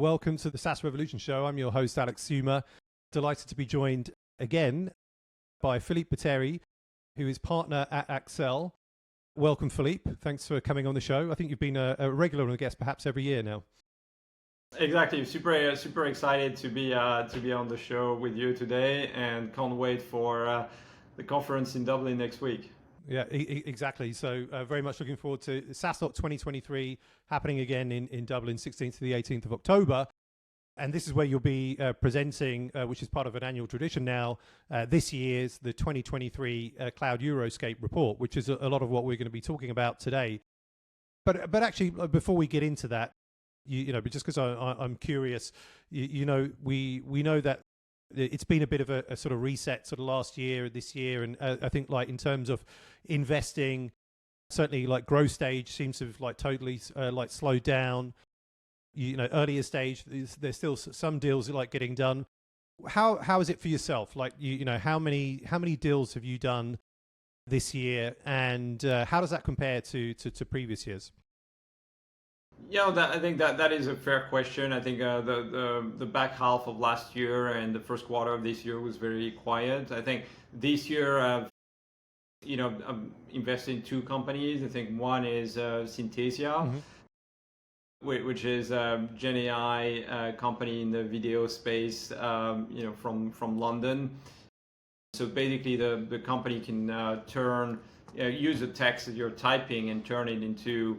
welcome to the SaaS Revolution Show. I'm your host, Alex Theuma. Delighted to be joined again by Philippe Botteri, who is partner at Accel. Welcome, Philippe. Thanks for coming on the show. I think you've been a regular guest perhaps every year now. Exactly. Super excited to be on the show with you today, and can't wait for the conference in Dublin next week. Yeah, exactly. So very much looking forward to SaaStock 2023 happening again in Dublin, 16th to the 18th of October. And this is where you'll be presenting, which is part of an annual tradition now, this year's the 2023 Cloud Euroscape report, which is a lot of what we're going to be talking about today. But actually, before we get into that, but just because I'm curious, we know that it's been a bit of a sort of reset sort of last year, this year, and I think like in terms of investing, certainly like growth stage seems to have like totally like slowed down. Earlier stage, there's still some deals like getting done. How is it for yourself? Like how many deals have you done this year, and how does that compare to previous years? Yeah, I think that is a fair question. I think the back half of last year and the first quarter of this year was very quiet. I think this year I've invested in two companies. I think one is Synthesia, which is a Gen AI company in the video space, from London. So basically the company can use the text that you're typing and turn it into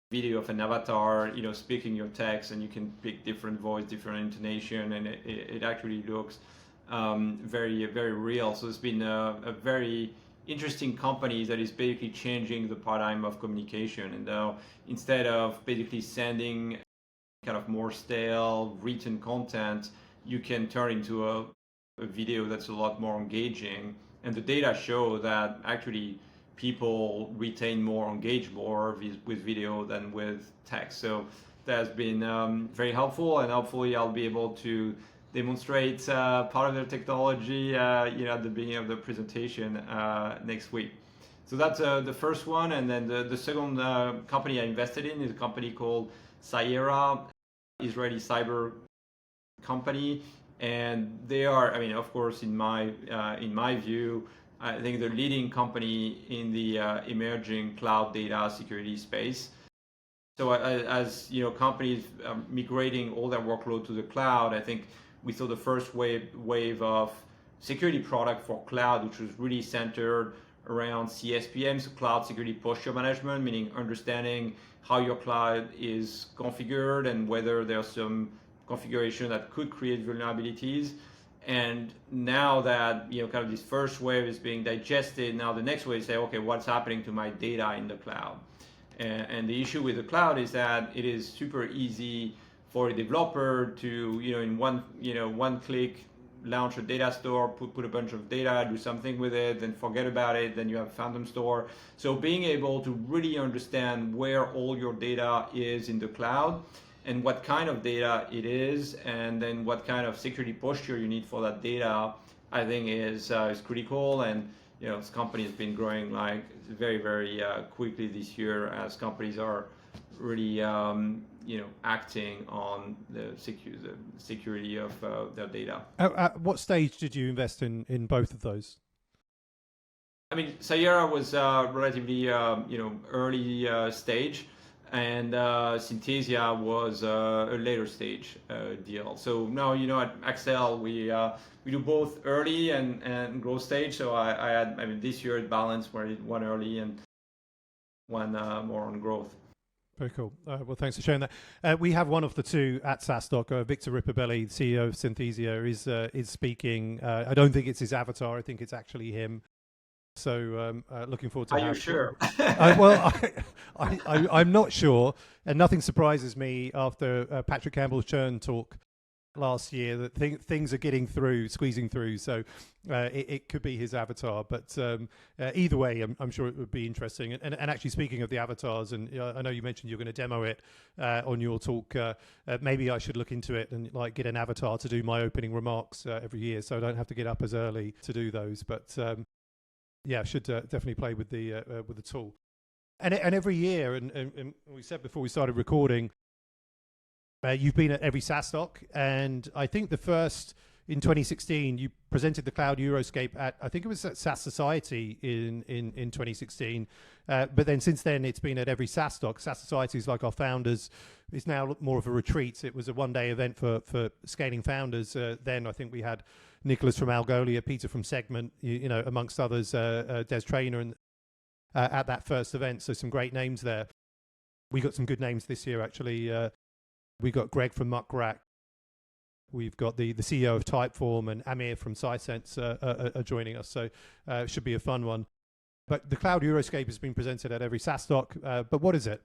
video of an avatar, speaking your text, and you can pick different voice, different intonation, and it actually looks very, very real. So it's been a very interesting company that is basically changing the paradigm of communication. And instead of basically sending kind of more stale written content, you can turn into a video that's a lot more engaging. And the data show that actually people retain more, engage more with video than with text. So that's been very helpful, and hopefully I'll be able to demonstrate part of their technology at the beginning of the presentation next week. So that's the first one. And then the second company I invested in is a company called Cyera, Israeli cyber company. And they are, of course, in my view, I think the leading company in the emerging cloud data security space. So as companies migrating all their workload to the cloud, I think we saw the first wave of security product for cloud, which was really centered around CSPM, so cloud security posture management, meaning understanding how your cloud is configured and whether there's some configuration that could create vulnerabilities. And now that kind of this first wave is being digested, now the next wave is say, okay, what's happening to my data in the cloud? And the issue with the cloud is that it is super easy for a developer to in one click launch a data store, put a bunch of data, do something with it, then forget about it, then you have a phantom store. So being able to really understand where all your data is in the cloud, and what kind of data it is, and then what kind of security posture you need for that data, I think is critical. And this company has been growing like very, very quickly this year as companies are really acting on the security of their data. At what stage did you invest in both of those? Cyera was relatively early stage. And Synthesia was a later stage deal. So now, at Accel, we do both early and growth stage. So I had, this year at balance where one early and one more on growth. Very cool. Well, thanks for sharing that. We have one of the two at SaaStock, Victor Ripabelli, CEO of Synthesia, is speaking. I don't think it's his avatar. I think it's actually him. So looking forward to. Are you sure? I'm not sure, and nothing surprises me after Patrick Campbell's churn talk last year that things are squeezing through. So it could be his avatar, but either way, I'm sure it would be interesting. And actually, speaking of the avatars, and I know you mentioned you're going to demo it on your talk. Maybe I should look into it and like get an avatar to do my opening remarks every year, so I don't have to get up as early to do those. But yeah, I should definitely play with the tool. And every year, and we said before we started recording, You've been at every SaaStock, and I think the first in 2016 you presented the Cloud Euroscape at, I think it was at SaaS Society in 2016, but then since then it's been at every SaaStock. SaaS Society is like our founders. It's now more of a retreat. It was a one-day event for scaling founders. Then I think we had Nicholas from Algolia, Peter from Segment, you know, amongst others, Des Traynor, and at that first event. So some great names there. We got some good names this year, actually. We got Greg from Muckrack. We've got the CEO of Typeform, and Amir from Sisense are joining us. So it should be a fun one. But the Cloud Euroscape has been presented at every SaaStock. But what is it?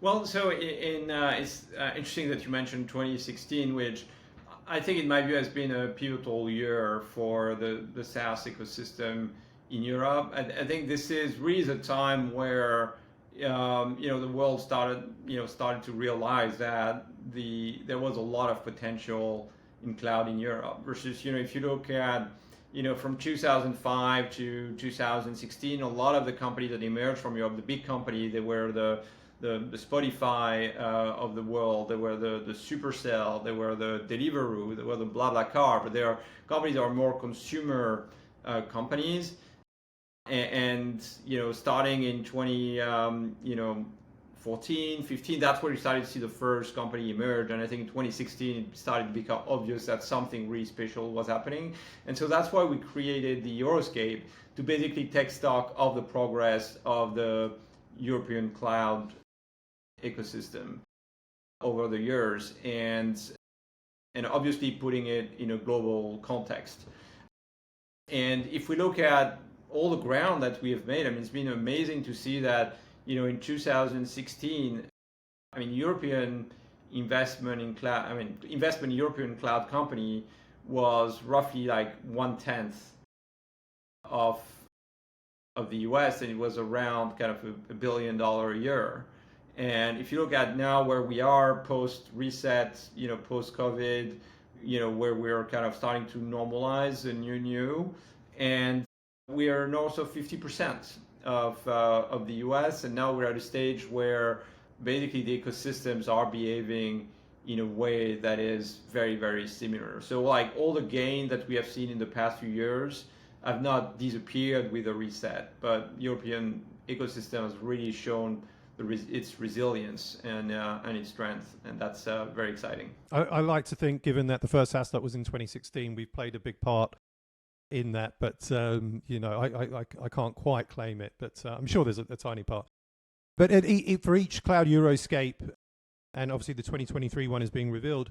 Well, so it's interesting that you mentioned 2016, which I think in my view has been a pivotal year for the SaaS ecosystem in Europe. I think this is really the time where the world started to realize that there was a lot of potential in cloud in Europe versus, if you look at, from 2005 to 2016, a lot of the companies that emerged from Europe, the big companies, they were the Spotify of the world, they were the Supercell, they were the Deliveroo, they were the BlaBlaCar, but they are companies that are more consumer companies. And starting in 2014, 15, that's where we started to see the first company emerge. And I think in 2016, it started to become obvious that something really special was happening. And so that's why we created the Euroscape, to basically take stock of the progress of the European cloud ecosystem over the years, and obviously putting it in a global context. And if we look at all the ground that we have made, it's been amazing to see that, in 2016, European investment in cloud, investment in European cloud company was roughly like 1/10 of the US, and it was around kind of $1 billion a year. And if you look at now where we are post reset, post COVID, where we're kind of starting to normalize the new, and we are north of 50% of the US, and now we're at a stage where basically the ecosystems are behaving in a way that is very, very similar. So like all the gain that we have seen in the past few years have not disappeared with a reset, but European ecosystem has really shown its resilience and its strength, and that's very exciting. I like to think, given that the first SaaStock was in 2016, we've played a big part in that, but I can't quite claim it, but I'm sure there's a tiny part. But for each Cloud Euroscape, and obviously the 2023 one is being revealed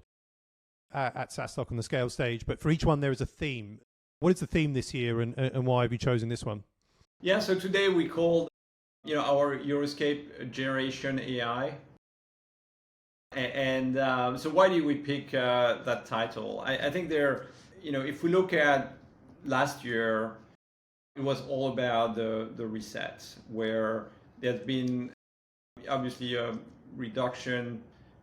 at SaaStock on the scale stage, but for each one there is a theme. What is the theme this year, and why have you chosen this one? Yeah, so today we called our Euroscape Generation AI. And so why did we pick that title? I think if we look at last year, it was all about the reset, where there's been obviously a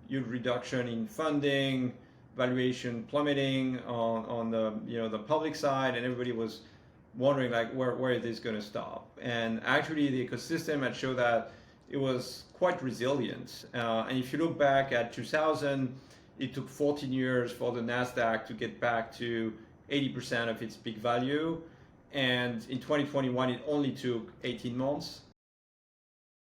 huge reduction in funding, valuation plummeting on the public side, and everybody was wondering like where is this going to stop? And actually the ecosystem had showed that it was quite resilient. And if you look back at 2000, it took 14 years for the NASDAQ to get back to 80% of its peak value. And in 2021, it only took 18 months.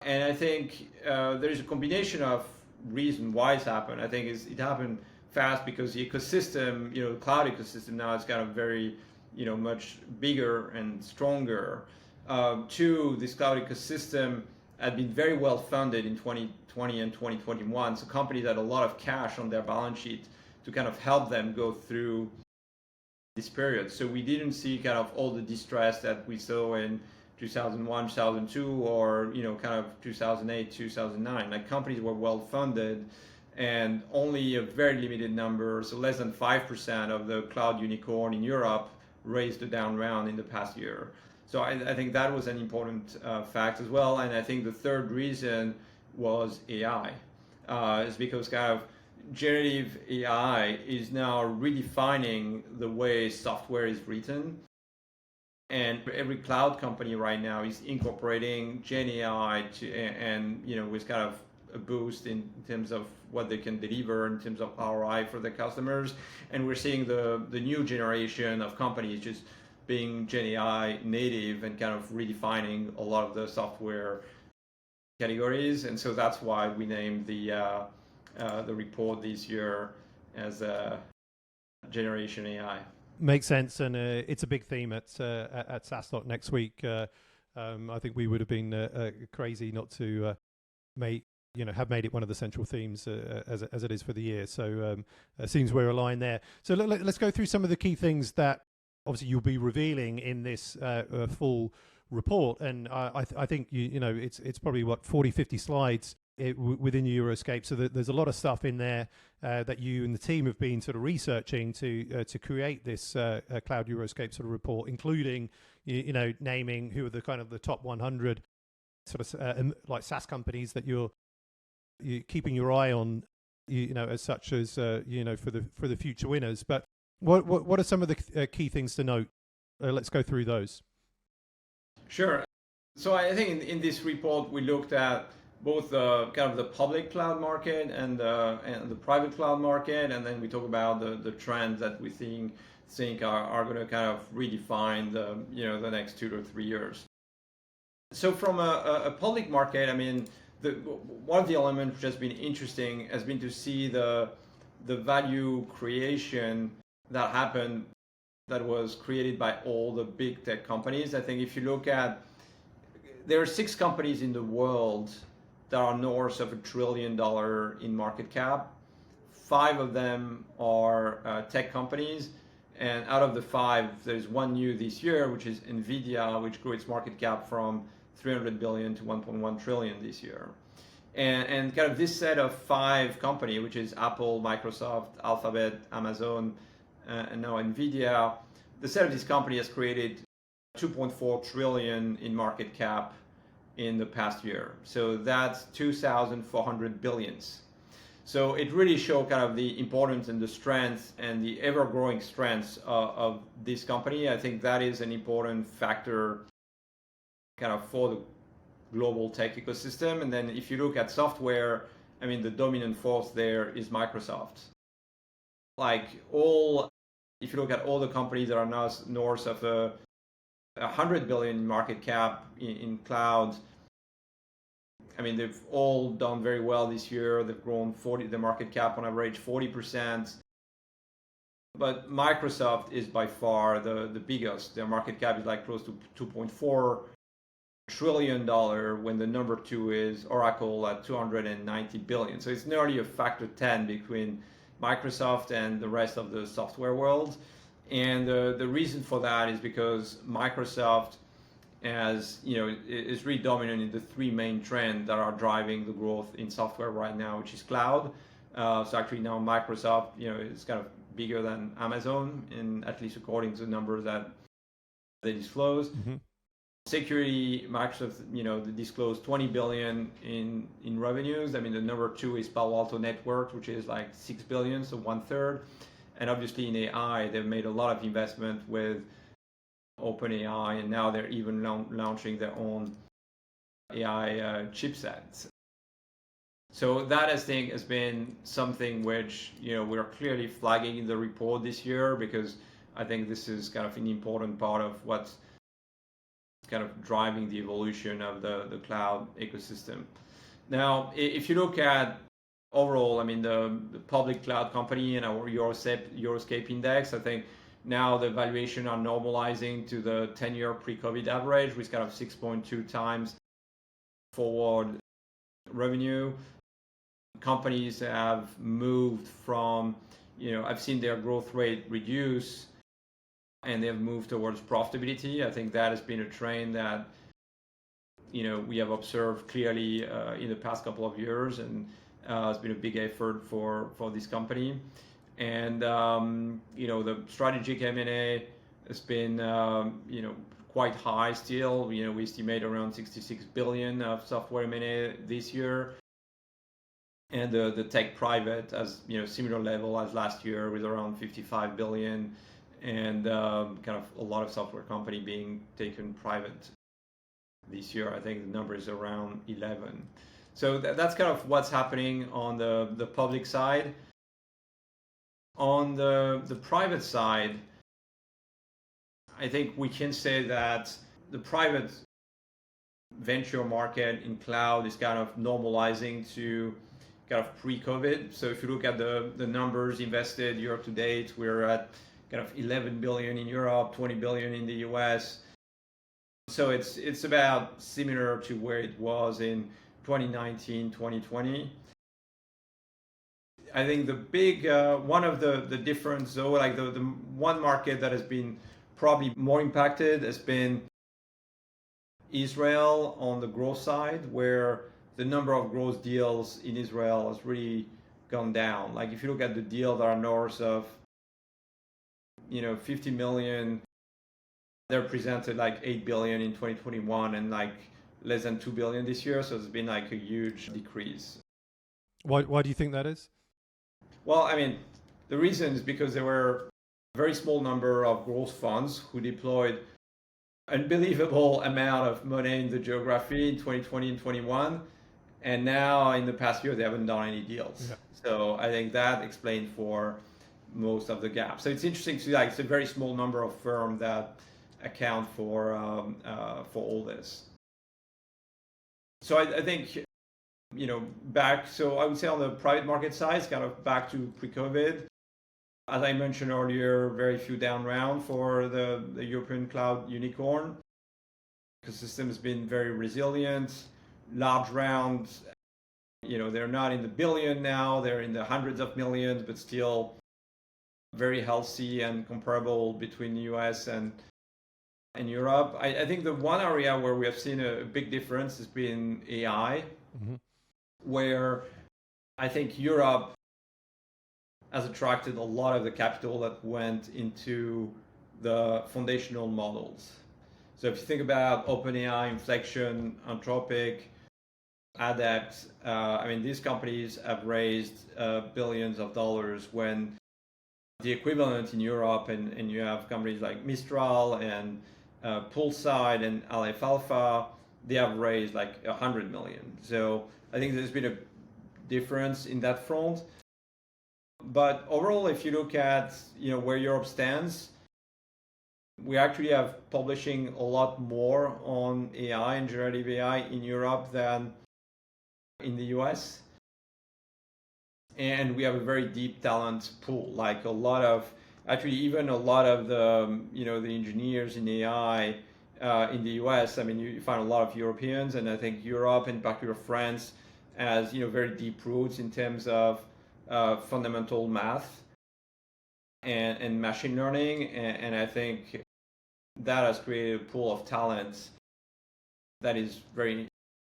And I think there is a combination of reasons why it's happened. I think it happened fast because the ecosystem, the cloud ecosystem now is kind of very, much bigger and stronger. Two, this cloud ecosystem had been very well funded in 2020 and 2021. So companies had a lot of cash on their balance sheet to kind of help them go through this period. So we didn't see kind of all the distress that we saw in 2001, 2002, or kind of 2008, 2009. Like companies were well funded, and only a very limited number, so less than 5% of the cloud unicorn in Europe raised the down round in the past year. So I think that was an important fact as well. And I think the third reason was AI. It's because kind of generative AI is now redefining the way software is written. And every cloud company right now is incorporating Gen AI with kind of a boost in terms of what they can deliver in terms of ROI for their customers. And we're seeing the new generation of companies just being Gen AI native and kind of redefining a lot of the software categories. And so that's why we named the report this year as Generation AI. Makes sense, and it's a big theme at SaaStock next week. I think we would have been crazy not to have made it one of the central themes as it is for the year. So it seems we're aligned there. So let's go through some of the key things that obviously you'll be revealing in this full report. And I think it's probably 40-50 slides within Euroscape. So there's a lot of stuff in there that you and the team have been sort of researching to create this Cloud Euroscape sort of report, including naming who are the kind of the top 100 sort of like SaaS companies that you're keeping your eye on, as such as for the future winners. But what are some of the key things to note? Let's go through those. Sure. So I think in this report we looked at both the kind of the public cloud market and the private cloud market, and then we talk about the trends that we think are going to kind of redefine the next 2 to 3 years. So from a public market, I mean, one of the elements which has been interesting has been to see the value creation that happened, that was created by all the big tech companies. I think if you look at, there are 6 companies in the world that are north of $1 trillion in market cap. 5 of them are tech companies, and out of the 5, there's one new this year, which is NVIDIA, which grew its market cap from 300 billion to 1.1 trillion this year. And kind of this set of 5 companies, which is Apple, Microsoft, Alphabet, Amazon, and now NVIDIA, the set of these companies has created 2.4 trillion in market cap in the past year. So that's 2,400 billions. So it really showed kind of the importance and the strength and the ever-growing strengths of this company. I think that is an important factor kind of for the global tech ecosystem. And then if you look at software, I mean, the dominant force there is Microsoft. If you look at all the companies that are now north of 100 billion market cap in cloud, I mean, they've all done very well this year. They've grown the market cap on average 40%. But Microsoft is by far the biggest. Their market cap is like close to $2.4 trillion, when the number 2 is Oracle at 290 billion. So it's nearly a factor 10 between Microsoft and the rest of the software world. And the reason for that is because Microsoft is really dominant in the 3 main trends that are driving the growth in software right now, which is cloud. So actually now Microsoft, is kind of bigger than Amazon, at least according to the numbers that they disclosed. Mm-hmm. Security, Microsoft, they disclosed 20 billion in revenues. I mean, the number 2 is Palo Alto Networks, which is like 6 billion, so 1/3. And obviously in AI, they've made a lot of investment with OpenAI, and now they're even launching their own AI chipsets. So that, I think, has been something which we're clearly flagging in the report this year, because I think this is kind of an important part of what's kind of driving the evolution of the cloud ecosystem. Now, if you look at overall, I mean, the public cloud company and our Euroscape index, I think now the valuation are normalizing to the 10-year pre-COVID average, with kind of 6.2 times forward revenue. Companies have moved from, I've seen their growth rate reduce, and they have moved towards profitability. I think that has been a trend that we have observed clearly in the past couple of years, and it's been a big effort for this company. And the strategic M&A has been quite high still. We estimate around 66 billion of software M&A this year, and the tech private as similar level as last year, with around 55 billion, and kind of a lot of software company being taken private this year. I think the number is around 11. So that's kind of what's happening on the public side. On the private side, I think we can say that the private venture market in cloud is kind of normalizing to kind of pre-COVID. So if you look at the numbers invested year to date, we're at kind of 11 billion in Europe, 20 billion in the US. So it's about similar to where it was in 2019, 2020. I think the big one of the difference though, like the one market that has been probably more impacted has been Israel on the growth side, where the number of growth deals in Israel has really gone down. Like if you look at the deals that are north of 50 million, they represented like 8 billion in 2021 and like less than 2 billion this year. So it's been like a huge decrease. Why do you think that is? Well, I mean, the reason is because there were a very small number of growth funds who deployed unbelievable amount of money in the geography in 2020 and 21. And now in the past year, they haven't done any deals. Yeah. So I think that explained for most of the gap. So it's interesting to see, like, it's a very small number of firms that account for all this. So I think, back, so I would say on the private market side, it's kind of back to pre-COVID. As I mentioned earlier, very few down round for the European cloud unicorn. Ecosystem has been very resilient. Large rounds, they're not in the billion now, they're in the hundreds of millions, but still very healthy and comparable between the US and Europe. I think the one area where we have seen a big difference has been AI, where I think Europe has attracted a lot of the capital that went into the foundational models. So if you think about OpenAI, Inflection, Anthropic, Adapt, these companies have raised billions of dollars, when the equivalent in Europe, and you have companies like Mistral and Poolside and Aleph Alpha, they have raised like 100 million. So I think there's been a difference in that front. But overall, if you look at where Europe stands, we actually have publishing a lot more on AI and generative AI in Europe than in the US. And we have a very deep talent pool, like even a lot of the the engineers in AI in the US. You find a lot of Europeans, and I think Europe, in particular France, has very deep roots in terms of fundamental math and machine learning, and I think that has created a pool of talent that is very,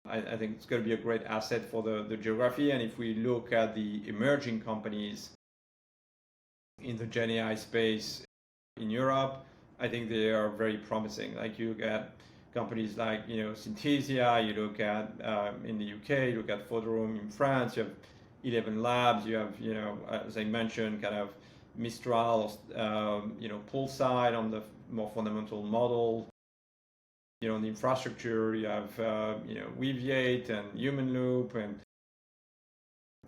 I think it's going to be a great asset for the geography. And if we look at the emerging companies in the Gen AI space in Europe, I think they are very promising. Like you look at companies like Synthesia, you look at in the UK, you look at Photorum in France, you have 11 Labs, you have as I mentioned, kind of Mistral, Poolside on the more fundamental model. On the infrastructure, you have Weaviate and Human Loop, and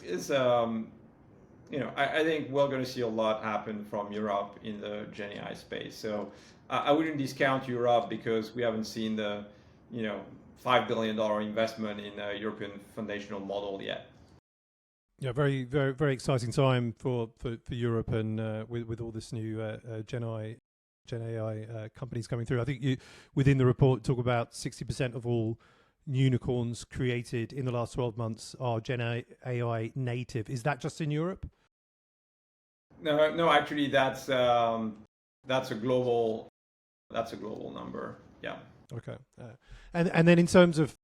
it's I think we're going to see a lot happen from Europe in the Gen AI space. So I wouldn't discount Europe because we haven't seen the $5 billion investment in a European foundational model yet. Yeah, very, very, very exciting time for Europe, and with all this new Gen AI companies coming through. I think you, within the report, talk about 60% of all unicorns created in the last 12 months are Gen AI native. Is that just in Europe? No, actually, that's a global number. Yeah. Okay. And then in terms of,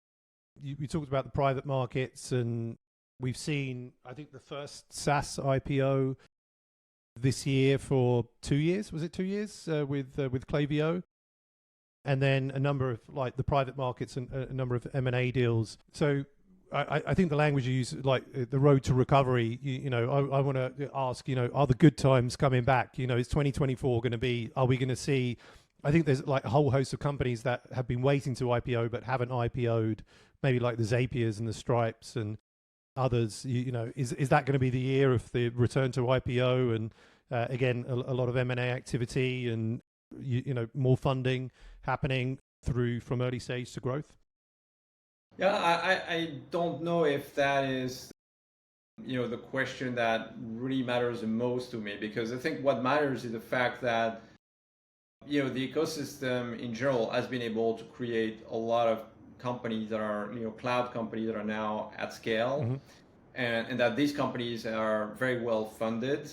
you talked about the private markets, and we've seen, I think, the first SaaS IPO this year for 2 years. Was it 2 years with Klaviyo? And then a number of like the private markets and a number of M&A deals. So I think the language you use, like the road to recovery, I want to ask, are the good times coming back? Is 2024 going to be, are we going to see, I think there's like a whole host of companies that have been waiting to IPO but haven't IPO'd maybe like the Zapiers and the Stripes and others, is that going to be the year of the return to IPO and again a lot of M&A activity and more funding happening through from early stage to growth? Yeah, I don't know if that is the question that really matters the most to me, because I think what matters is the fact that the ecosystem in general has been able to create a lot of companies that are cloud companies that are now at scale, Mm-hmm. and that these companies are very well funded.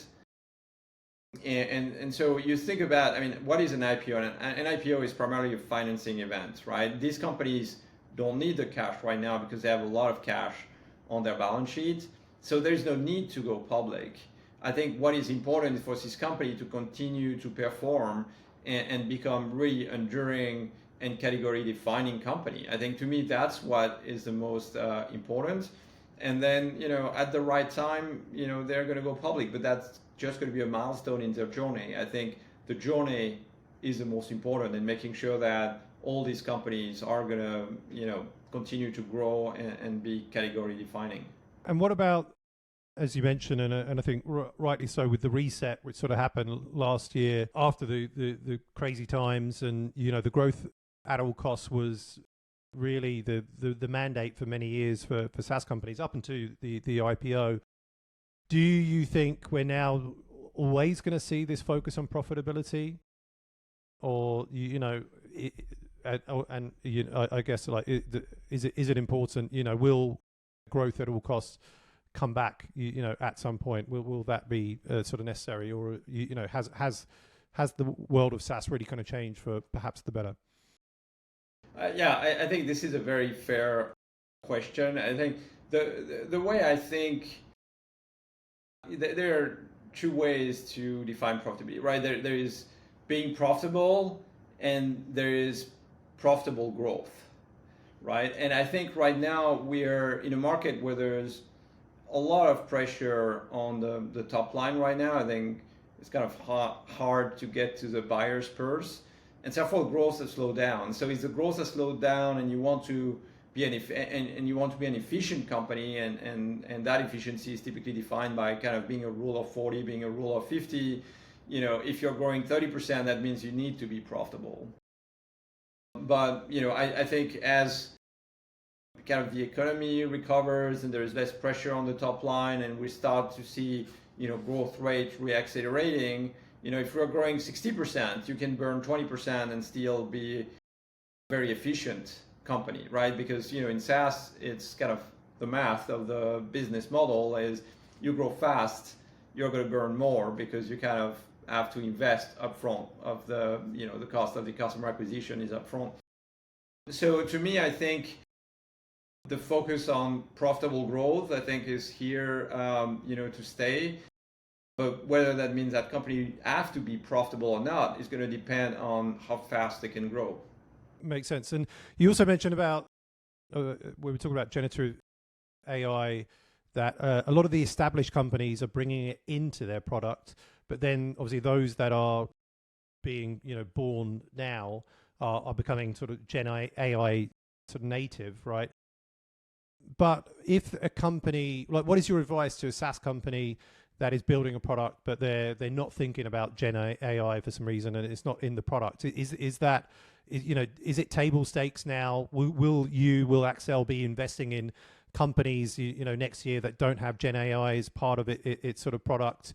And so you think about, what is an IPO? An IPO is primarily a financing event, right? These companies don't need the cash right now because they have a lot of cash on their balance sheet. So there's no need to go public. I think what is important is for this company to continue to perform and become really enduring and category defining company. I think to me, that's what is the most important. And then, at the right time, they're going to go public, but that's just going to be a milestone in their journey. I think the journey is the most important, and making sure that all these companies are going to, continue to grow and be category defining. And what about, as you mentioned, and I think rightly so, with the reset, which sort of happened last year after the crazy times, and the growth at all costs was really the mandate for many years for SaaS companies up until the IPO. Do you think we're now always going to see this focus on profitability, or I guess is it important? Will growth at all costs come back? At some point, will that be sort of necessary, or has the world of SaaS really kind of changed for perhaps the better? I think this is a very fair question. I think the way I think there are two ways to define profitability, right? There is being profitable, and there is profitable growth, right? And I think right now we are in a market where there's a lot of pressure on the top line right now. I think it's kind of hard to get to the buyer's purse, and therefore growth has slowed down. So if the growth has slowed down and you want to be an efficient company, and that efficiency is typically defined by kind of being a rule of 40, being a rule of 50. If you're growing 30%, that means you need to be profitable. But I think as kind of the economy recovers and there's less pressure on the top line, and we start to see growth rate reaccelerating, if we're growing 60%, you can burn 20% and still be a very efficient company, right? Because in SaaS, it's kind of the math of the business model is you grow fast, you're going to burn more because you kind of have to invest upfront of the the cost of the customer acquisition is upfront. So to me, I think the focus on profitable growth, I think, is here to stay. But whether that means that company have to be profitable or not is going to depend on how fast they can grow. Makes sense. And you also mentioned about when we were talking about generative AI, that a lot of the established companies are bringing it into their product, but then obviously those that are being born now are becoming sort of Gen AI sort of native, right? But if a company, like, what is your advice to a SaaS company that is building a product, but they're not thinking about Gen AI for some reason, and it's not in the product? Is that is it table stakes now? Will Accel be investing in companies next year that don't have Gen AI as part of its sort of product?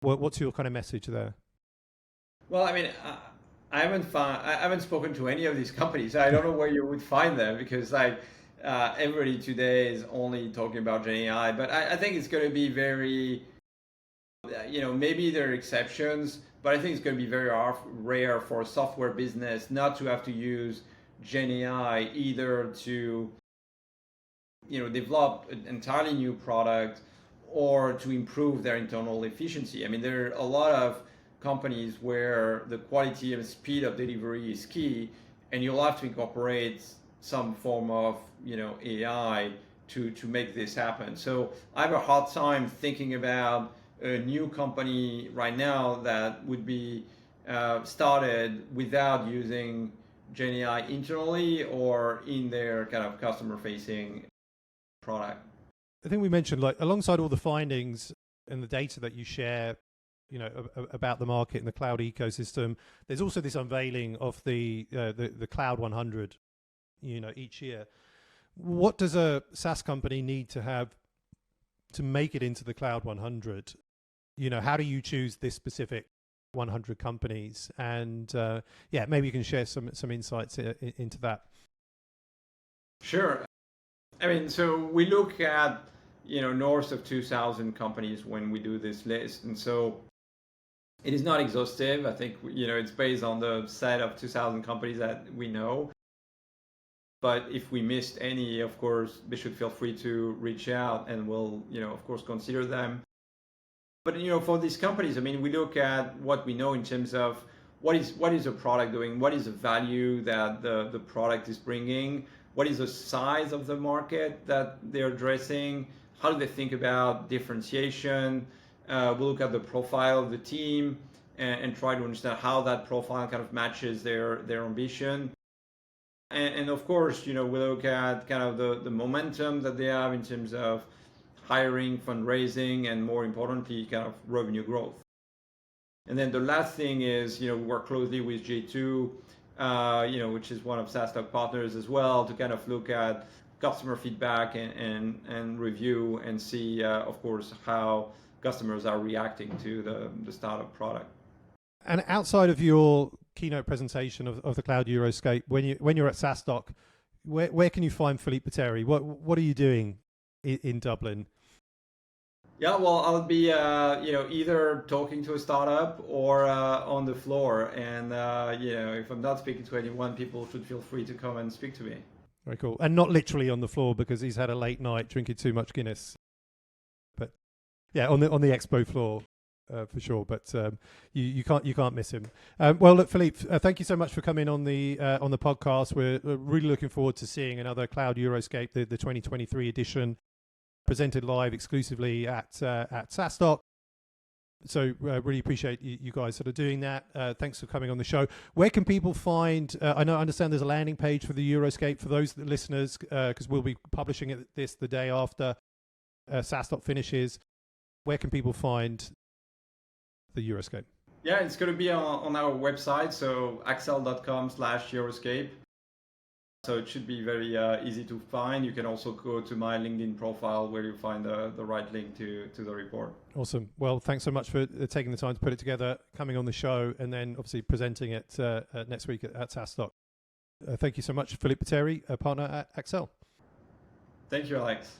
What's your kind of message there? Well, I haven't spoken to any of these companies. I don't know where you would find them, because everybody today is only talking about Gen AI. But I think it's going to be very, maybe there are exceptions, but I think it's going to be very rare for a software business not to have to use Gen AI either to develop an entirely new product or to improve their internal efficiency. There are a lot of companies where the quality and speed of delivery is key, and you'll have to incorporate some form of AI to make this happen. So I have a hard time thinking about a new company right now that would be started without using GenAI internally or in their kind of customer-facing product. I think we mentioned, like, alongside all the findings and the data that you share, about the market and the cloud ecosystem, there's also this unveiling of the Cloud 100, each year. What does a SaaS company need to have to make it into the Cloud 100? How do you choose this specific 100 companies? And maybe you can share some insights into that. Sure. I mean, so we look at, north of 2,000 companies when we do this list. And so it is not exhaustive. I think, it's based on the set of 2,000 companies that we know. But if we missed any, of course, they should feel free to reach out and we'll, of course, consider them. But, for these companies, I mean, we look at what we know in terms of what is the product doing? What is the value that the product is bringing? What is the size of the market that they're addressing? How do they think about differentiation? We'll look at the profile of the team and try to understand how that profile kind of matches their ambition. And of course, we look at kind of the momentum that they have in terms of hiring, fundraising, and more importantly, kind of revenue growth. And then the last thing is, we work closely with J2, which is one of SaaStock partners as well, to kind of look at customer feedback and review and see, of course, how customers are reacting to the startup product. And outside of your keynote presentation of the Cloud Euroscape, when you're at SaaStock, where can you find Philippe Botteri? What are you doing in Dublin? Yeah, well, I'll be either talking to a startup or on the floor. And if I'm not speaking to anyone, people should feel free to come and speak to me. Very cool. And not literally on the floor because he's had a late night drinking too much Guinness. But yeah, on the expo floor. For sure, but you can't miss him. Well, look, Philippe, thank you so much for coming on the podcast. We're really looking forward to seeing another Cloud Euroscape, the 2023 edition, presented live exclusively at SaaStock. So really appreciate you guys sort of doing that. Thanks for coming on the show. Where can people find? I understand there's a landing page for the Euroscape for those listeners because we'll be publishing this the day after SaaStock finishes. Where can people find the Euroscape? Yeah, it's going to be on our website, so accel.com/Euroscape. So it should be very easy to find. You can also go to my LinkedIn profile where you find the right link to the report. Awesome. Well, thanks so much for taking the time to put it together, coming on the show, and then obviously presenting it next week at SaaStock. Thank you so much, Philippe Botteri, a partner at Accel. Thank you, Alex.